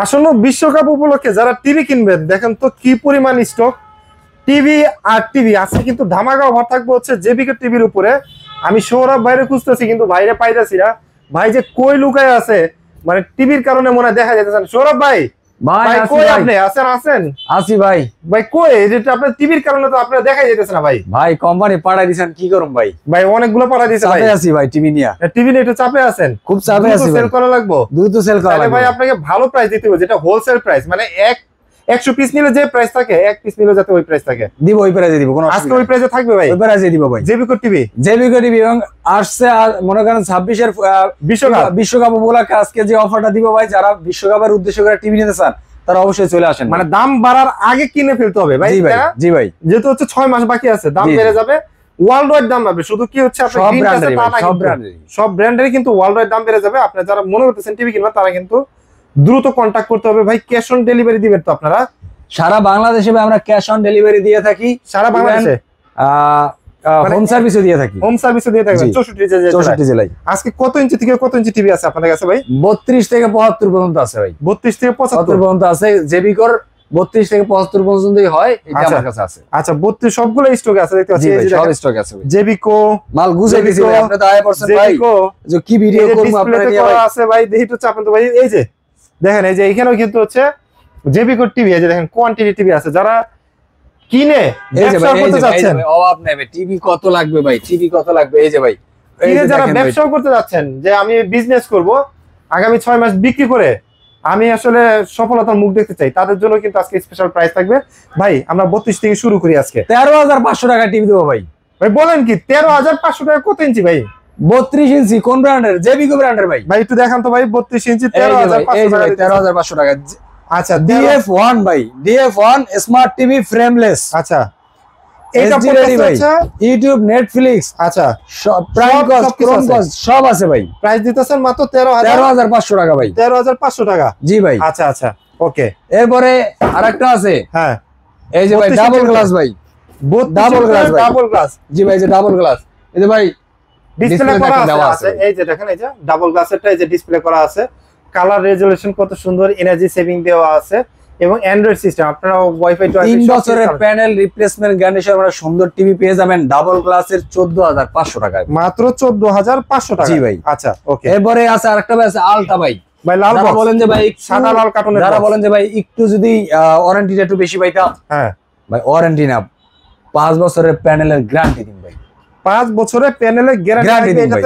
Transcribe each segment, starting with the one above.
আসন্ন বিশ্বকাপ উপলক্ষে যারা টিভি কিনবেন দেখেন তো কি পরিমাণ স্টক টিভি আর টিভি আছে, কিন্তু ধামাকা অফার থাকবে হচ্ছে জেবিকে টিভির উপরে। আমি সৌরভ বাইরে খুঁজতেছি কিন্তু বাইরে পাইতেছি না। ভাই যে কই লুকায় আছে, মানে টিভির কারণে মনে দেখা যাইতেছে না। সৌরভ ভাই, ভাই কই আপনি আছেন? আছেন আসি ভাই। ভাই কই? যেটা আপনার টিভির কারণে তো আপনারা দেখাই যাইতেছে না ভাই। ভাই কোম্পানি পাঠাই দিছেন, কি করুম ভাই? ভাই অনেকগুলো পাঠাই দিয়েছে ভাই। চাপে আছি ভাই, টিভি নিয়া। টিভি নিয়ে একটু চাপে আছেন? খুব চাপে আছি ভাই, সেল করা লাগবে, দ্রুত সেল করা লাগবে ভাই। আপনাকে ভালো প্রাইস দিতে হবে, যেটা হোলসেল প্রাইস, মানে 100 পিস নিলে যে প্রাইস থাকে 1 পিস নিলে যাতে ওই প্রাইস থাকে। দিব, ওই প্রাইসে দিব, কোনো আজকে ওই প্রাইসে থাকবে ভাই, ওই প্রাইসে দিব ভাই। জেবিকো টিভি এবং আসছে আর মনে করেন 26 এর বিশ্বকাপ উপলক্ষে আজকে যে অফারটা দিব ভাই, যারা বিশ্বকাপের উদ্দেশ্য করে টিভি নিতে চান তারা অবশ্যই চলে আসেন। মানে দাম বাড়ার আগে কিনে ফেলতে হবে ভাই। জি ভাই, যেহেতু হচ্ছে 6 মাস বাকি আছে, দাম বেড়ে যাবে, ওয়ার্ল্ড ওয়াইড দাম বাড়বে। শুধু কি হচ্ছে আপনার সব ব্র্যান্ডেরই কিন্তু ওয়ার্ল্ড ওয়াইড দাম বেড়ে যাবে। আপনারা যারা মনে করতেছেন টিভি কিনবেন তারা কিন্তু দ্রুত কন্টাক্ট করতে হবে ভাই। ক্যাশ অন ডেলিভারি দিবেন তো আপনারা? সারা বাংলাদেশে আমরা ক্যাশ অন ডেলিভারি দিয়ে থাকি। সারা বাংলাদেশে হোম সার্ভিসও দিয়ে থাকি। হোম সার্ভিসও দিয়ে থাকি 64 জেলায়। আজকে কত ইঞ্চি থেকে কত ইঞ্চি টিভি আছে আপনাদের কাছে ভাই? 32 থেকে 75 পর্যন্ত আছে ভাই। 32 থেকে 75 পর্যন্ত আছে। জেবিকোর 32 থেকে 75 পর্যন্তই হয়, এটা আমার কাছে আছে। আচ্ছা, 32 সবগুলো স্টকে আছে, দেখতে পাচ্ছি। এই যে সব স্টকে আছে ভাই। জেবিকো মাল গুছে দিছি ভাই, আপনি তো আয় পারছেন ভাই। যে কি ভিডিও করব আপনারা নিয়ে ভাই আছে ভাই, দেখি তো চাপেন তো ভাই। এই যে দেখেন, এই যে এখানেও কিন্তু হচ্ছে জেবিকো টিভি। এই যে দেখেন কোয়ান্টিটি টিভি আছে। যারা কিনে ব্যবসা করতে যাচ্ছেন, অভাব নাই ভাই। টিভি কত লাগবে ভাই? টিভি কত লাগবে? এই যে ভাই, কিনে যারা ব্যবসা করতে যাচ্ছেন, যে আমি বিজনেস করব, আগামী 6 মাস বিক্রি করে আমি আসলে সফলতার মুখ দেখতে চাই, তাদের জন্য কিন্তু আজকে স্পেশাল প্রাইস থাকবে ভাই। আমরা 32 থেকে শুরু করি আজকে। 13,500 টাকা টিভি দেবো ভাই। ভাই বলেন কি 13,500 টাকা? কত ইঞ্চি ভাই? 32 ইঞ্চি। কোন ব্র্যান্ডের? জেবিকো ব্র্যান্ডের ভাই। ভাই একটু দেখান তো ভাই। 32 ইঞ্চি 13,500 টাকা। আচ্ছা, DF1 ভাই, DF1 স্মার্ট টিভি ফ্রেমলেস। আচ্ছা, এটা পড়তেছে ভাই ইউটিউব, নেটফ্লিক্স, আচ্ছা সব প্রাইম কস্ট, ক্রোম কস্ট সব আছে ভাই। প্রাইস দিতেছেন মাত্র 13,500 টাকা ভাই। 13,500 টাকা। জি ভাই। আচ্ছা আচ্ছা, ওকে। এরপরে আরেকটা আছে। হ্যাঁ, এই যে ভাই ডাবল গ্লাস ভাই। ডাবল গ্লাস ভাই, ডাবল গ্লাস। জি ভাই, যে ডাবল গ্লাস। এই যে ভাই ডিসপ্লে করা আছে। এই যে দেখেন, এই যে ডাবল গ্লাসেরটা, এই যে ডিসপ্লে করা আছে। কালার রেজোলিউশন কত সুন্দর, এনার্জি সেভিং দেওয়া আছে, এবং অ্যান্ড্রয়েড সিস্টেম। আপনারা ওয়াইফাই 3 বছরের প্যানেল রিপ্লেসমেন্ট গ্যারান্টি সহ আমরা সুন্দর টিভি পেয়ে যাবেন ডাবল গ্লাসের 14,500 টাকায়। মাত্র 14,500 টাকা। জি ভাই। আচ্ছা, ওকে। এরপরে আছে আরেকটা ভাই, আছে আলটা ভাই। ভাই লাল বক্স বলেন যে ভাই সাদা লাল কার্টুনের, যারা বলেন যে ভাই একটু যদি ওয়ারেন্টিটা একটু বেশি পাইতাম। হ্যাঁ ভাই, ওয়ারেন্টি না, 5 বছরের প্যানেলের গ্যারান্টি দিন ভাই। 5 বছরের প্যানেলের গ্যারান্টি দিন ভাই।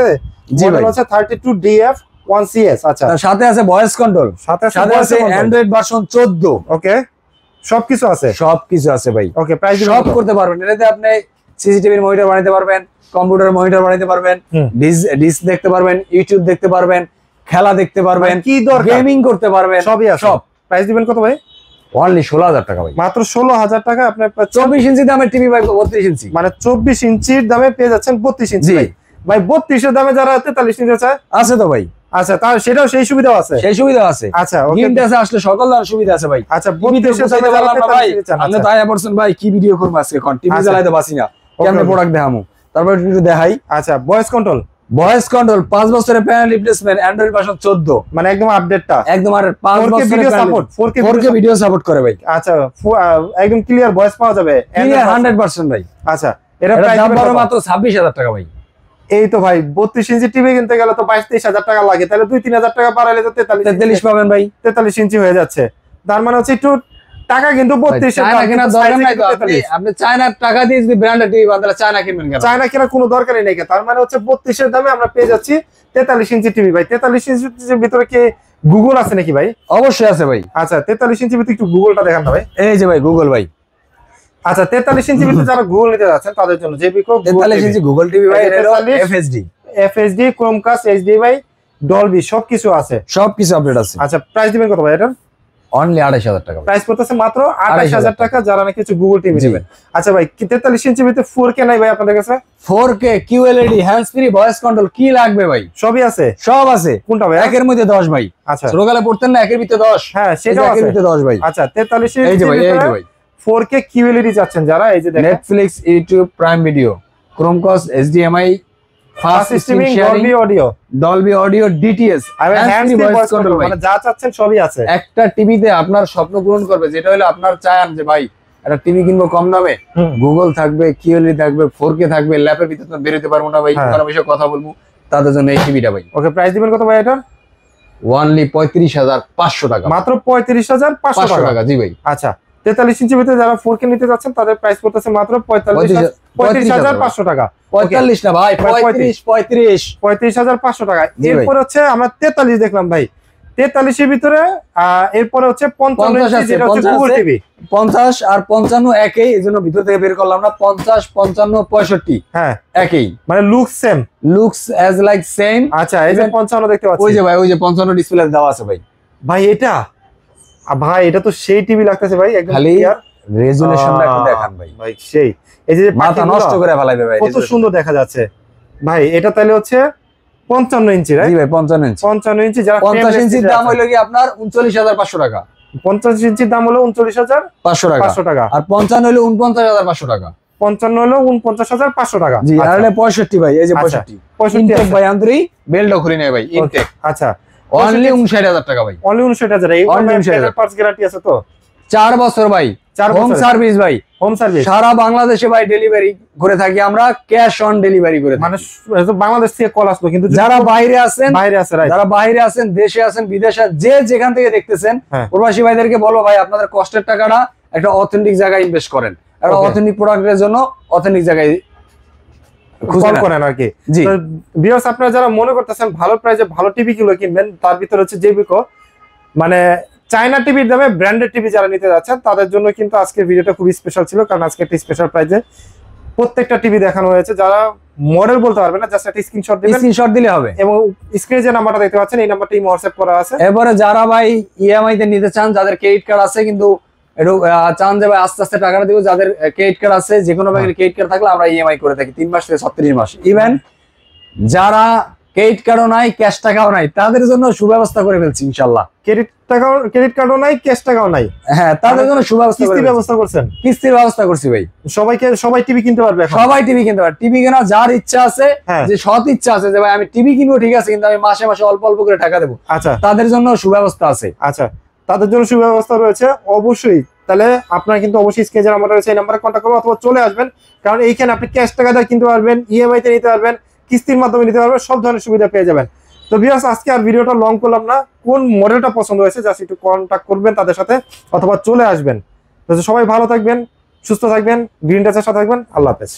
জি ভাই, হচ্ছে 32DF1CS। আচ্ছা, তার সাথে আছে ভয়েস কন্ট্রোল, সাথে আছে অ্যান্ড্রয়েড ভার্সন 14। ওকে, সবকিছু আছে, সবকিছু আছে ভাই। ওকে, প্রাইস সব করতে পারবেন এটাতে। আপনি সিসিটিভির মনিটর বানাইতে পারবেন, কম্পিউটার মনিটর বানাইতে পারবেন, ডিস দেখতে পারবেন, ইউটিউব দেখতে পারবেন, খেলা দেখতে পারবেন, কি দরকার গেমিং করতে পারবেন, সবই আছে। সব প্রাইস দিবেন কত ভাই? অনলি 16,000 টাকা ভাই। মাত্র 16,000 টাকা আপনার 24 ইঞ্চি দামের টিভি ভাই। 32 ইঞ্চি মানে 24 ইঞ্চির দামে পেয়ে যাচ্ছেন 32 ইঞ্চি ভাই। 32 এর দামে যারা 43 নিতে চায় আছে তো ভাই। আচ্ছা, তার সেটাও সেই সুবিধাও আছে, সেই সুবিধা আছে। আচ্ছা, ওকে, গেমটা আছে, আসলে সকল ধরনের সুবিধা আছে ভাই। আচ্ছা, 32 এর দামে যারা 43 নিতে চান, আপনি তাই বলছেন ভাই কি ভিডিও করব আজকে, কোন টিভি চালাইতে পারছি না, কেমনে প্রোডাক্ট দেখামু, তারপর একটু দেখাই। আচ্ছা, ভয়েস কন্ট্রোল, 5 বছরের প্যানেল রিপ্লেসমেন্ট, অ্যান্ড্রয়েড ভার্সন 14, মানে একদম আপডেটটা একদম। আর 5 বছরের সাপোর্ট, 4K ভিডিও সাপোর্ট করে ভাই। আচ্ছা, একদম ক্লিয়ার ভয়েস পাওয়া যাবে, 100% ভাই। আচ্ছা, এটা দাম মাত্র 26,000 টাকা ভাই। এই তো ভাই 32 ইঞ্চি টিভি কিনতে গেলে তো 22-23 টাকা লাগে, তাহলে 2-3 টাকা বাড়াইলে তো 43 পাবেন ভাই। 43 ইঞ্চি হয়ে যাচ্ছে। তার মানে হচ্ছে একটু টাকা কিন্তু 32 এর চায়না কেনার দরকার নাই তো। আপনি চায়নার টাকা দিয়ে যদি ব্র্যান্ডের টিভি বানালে চায়না কিনবেন কেন? চায়না কেনার কোনো দরকারই নেই। তার মানে হচ্ছে 32 এর দামে আমরা পেয়ে যাচ্ছি 43 ইঞ্চি টিভি ভাই। 43 ইঞ্চির ভিতরে কি গুগল আছে নাকি ভাই? অবশ্যই আছে ভাই। আচ্ছা, 43 ইঞ্চির ভিতরে একটু গুগলটা দেখান না ভাই। এই যে ভাই গুগল ভাই। আচ্ছা, 43 ইঞ্চির ভিতরে যারা গুগল নিতে যাচ্ছেন তাদের জন্য জেবিকো 43 ইঞ্চি গুগল টিভি ভাই। FHD ক্রোমকাস্ট, HDMI, ডলবি সবকিছু আছে, সবকিছু আপডেট আছে। আচ্ছা, প্রাইস দিবেন কত ভাই এটা? অনলি 28,000 টাকা প্রাইস পড়তেছে মাত্র 28,000 টাকা যারা নাকি কিছু গুগল টিভি নেবেন। আচ্ছা ভাই, 43 ইঞ্চির ভিতরে 4K নাই ভাই আপনাদের কাছে? 4K QLED hands free voice control কি লাগবে ভাই? সবই আছে, সব আছে। কোনটা ভাই? একের মধ্যে 10 ভাই। আচ্ছা, ছোটবেলায় পড়তেন না একের ভিতরে 10? হ্যাঁ, সেটাও আছে, একের ভিতরে 10 ভাই। আচ্ছা, 43 এই যে ভাই, এই যে ভাই 4K QLED যাচ্ছেন যারা, এই যে দেখেন Netflix, YouTube, prime video, Chromecast, HDMI, fast streaming, sharing, Dolby audio, DTS, hand free voice control, মানে যা চাচ্ছেন সবই আছে। একটা টিভিতে আপনার স্বপ্ন পূরণ করবে, যেটা হলো আপনার চান যে ভাই একটা টিভি কিনবো কম দামে, গুগল থাকবে, কিউএলই থাকবে, 4K থাকবে, ল্যাপের ভিতরে তো বেরোতে পারবো না ভাই, কারণ বিষয়ে কথা বলবো, তাদের জন্য এই টিভিটা ভাই। ওকে, প্রাইস দিবেন কত ভাই এটা? ওনলি 35,500 টাকা, মাত্র 35,500 টাকা। জি ভাই। আচ্ছা, 43 ইঞ্চি ভিতরে যারা 4K নিতে যাচ্ছেন তাদের প্রাইস পড়তেছে মাত্র 35,500 টাকা। 45 না ভাই, 35,500 টাকা। এরপর হচ্ছে আমরা 43 দেখলাম ভাই, 43 এর ভিতরে এরপর হচ্ছে 55 ইঞ্চি, যেটা হচ্ছে গুগল টিভি। 50 আর 55 একই, এইজন্য ভিতর থেকে বের করলাম না। 50, 55, 65 হ্যাঁ একই, মানে looks same, looks as like same. আচ্ছা, এই যে 55 দেখতে পাচ্ছি, ওই যে ভাই, ওই যে 55 ডিসপ্লে দেওয়া আছে ভাই। ভাই এটা ভাই এটা তো সেই টিভি লাগতেছে ভাই, একদম খালি ক্লিয়ার। রেজুলেশনটা একটু দেখান ভাই, ভাই সেই, এই যে মাথা নষ্ট করে ফেলাইবে ভাই, কত সুন্দর দেখা যাচ্ছে ভাই। এটা তাহলে হচ্ছে 55 ইঞ্চি, রাইট? জি ভাই, 55 ইঞ্চি। 55 ইঞ্চি, যারা 50 ইঞ্চির দাম হইলো কি আপনার 39,500 টাকা। 50 ইঞ্চির দাম হলো 39,500 টাকা, আর 55 হইলো 49,500 টাকা। 55 হলো 49,500 টাকা। জি, আর হলো 65 ভাই, এই যে 65 65 ইনটেক ভাই, আন্তরি বেলটা খুলে নেয় ভাই, ইনটেক। আচ্ছা, অনলি 59,000 টাকা ভাই, অনলি 59,000। এই Only 59,000 পার্টস গ্যারান্টি আছে তো? 4 বছর ভাই, 4 হোম বছর সার্ভিস ভাই, হোম সার্ভিস, সারা বাংলাদেশে ভাই ডেলিভারি করে থাকি আমরা, ক্যাশ অন ডেলিভারি করে থাকি। মানে বাংলাদেশ থেকে কল আসলো, কিন্তু যারা বাইরে আছেন, বাইরে আছে, রাইট? যারা বাইরে আছেন, দেশে আছেন, বিদেশে, যে যেখান থেকে দেখতেছেন, হ্যাঁ। প্রবাসী ভাইদেরকে বলো ভাই, আপনাদের কষ্টের টাকাটা একটা অথেন্টিক জায়গায় ইনভেস্ট করেন, একটা Okay. অথেন্টিক প্রোডাক্টের জন্য অথেন্টিক জায়গায় খুঁজে কল নেন। করেন আর কি। জি। তো ভিউয়ার্স, আপনারা যারা মনে করতেছেন ভালো প্রাইসে ভালো টিভি গুলো কিনবেন, তার ভিতরে হচ্ছে জেবিকো, মানে চায়না টিভির দামে ব্র্যান্ডেড টিভি যারা নিতে যাচ্ছেন তাদের জন্য কিন্তু আজকের ভিডিওটা খুবই স্পেশাল ছিল, কারণ আজকে একটা স্পেশাল প্রাইসে প্রত্যেকটা টিভি দেখানো হয়েছে। যারা মডেল বলতে পারবে না, জাস্ট একটা স্ক্রিনশট দিবেন, স্ক্রিনশট দিলে হবে। এবং স্ক্রিনে যে নাম্বারটা দেখতে পাচ্ছেন এই নাম্বারটা হোয়াটসঅ্যাপ করা আছে। এবারে যারা ভাই ইএমআই তে নিতে চান, যাদের ক্রেডিট কার্ড আছে কিন্তু একটু চান যে ভাই আস্তে আস্তে টাকাটা দিব, যাদের ক্রেডিট কার্ড আছে, যে কোনো ব্যাংকের ক্রেডিট কার্ড থাকলে আমরা ইএমআই করে থাকি 3 মাস থেকে 36 মাস। ইভেন যারা ক্রেডিট কার্ডও নাই, ক্যাশ টাকাও নাই, তাদের জন্য সুব্যবস্থা করে ফেলছি ইনশাআল্লাহ। ক্রেডিট কার্ডও নাই, ক্যাশ টাকাও নাই, হ্যাঁ, তাদের জন্য সুব্যবস্থা করে কিস্তির ফেলছি। ব্যবস্থা করছেন? কিস্তির ব্যবস্থা করছি ভাই, সবাই টিভি কিনতে পারবে এখন? সবাই টিভি কিনতে পারে। টিভি কেনা যার ইচ্ছা আছে, হ্যাঁ। যে সৎ ইচ্ছা আছে যে ভাই আমি টিভি কিনবো, ঠিক আছে, কিন্তু আমি মাসে মাসে অল্প অল্প করে টাকা দেবো, আচ্ছা তাদের জন্য সুব্যবস্থা আছে। আচ্ছা, তাদের জন্য সুব্যবস্থা রয়েছে অবশ্যই। তাহলে আপনারা কিন্তু অবশ্যই স্ক্রিনে যে নাম্বার রয়েছে এই নাম্বারে কন্ট্যাক্ট করবেন, অথবা চলে আসবেন, কারণ এইখানে আপনি ক্যাশ টাকা দিয়ে কিনতে পারবেন, ইএমআই তে নিতে পারবেন, কিস্তির মাধ্যমে নিতে পারবেন, সব ধরনের সুবিধা পেয়ে যাবেন। তো ভিউয়ার্স, আজকে আর ভিডিওটা লং করলাম না, কোন মডেলটা পছন্দ হয়েছে জাস্ট একটু কন্ট্যাক্ট করবেন তাদের সাথে, অথবা চলে আসবেন। তো সবাই ভালো থাকবেন, সুস্থ থাকবেন, গ্রিন টাচের সাথে থাকবেন। আল্লাহ হাফেজ।